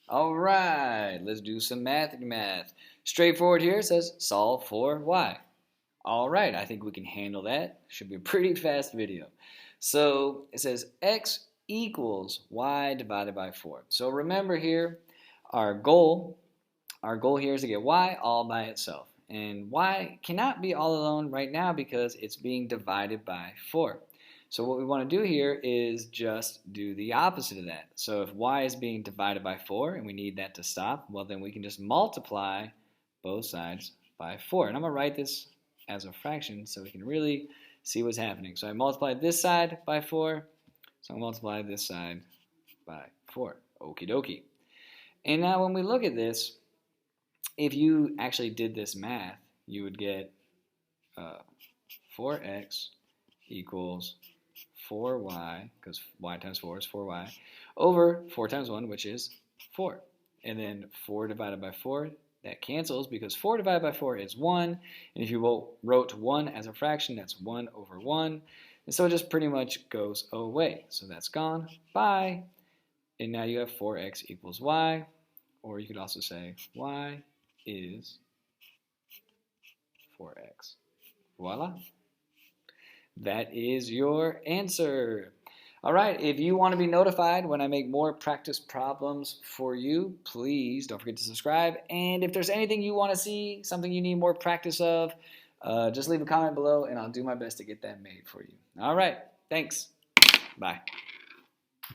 All right, let's do some Mathity-Math. Straightforward here, it says solve for y. All right, I think we can handle that. Should be a pretty fast video. So it says x equals y divided by 4. So remember here, our goal, our goal here is to get y all by itself. And y cannot be all alone right now because it's being divided by 4. So what we want to do here is just do the opposite of that. So if y is being divided by 4 and we need that to stop, well then we can just multiply both sides by 4. And I'm going to write this as a fraction so we can really see what's happening. So I multiply this side by 4, so I'll multiply this side by 4. Okie dokie. And now when we look at this, if you actually did this math, you would get 4x equals 4y, because y times 4 is 4y, over 4 times 1, which is 4. And then 4 divided by 4, that cancels because 4 divided by 4 is 1. And if you wrote 1 as a fraction, that's 1 over 1. And so it just pretty much goes away. So that's gone. Bye. And now you have 4x equals y. Or you could also say y is 4x. Voila. That is your answer. All right, if you want to be notified when I make more practice problems for you, please don't forget to subscribe. And if there's anything you want to see, something you need more practice of, just leave a comment below and I'll do my best to get that made for you. All right, thanks. Bye.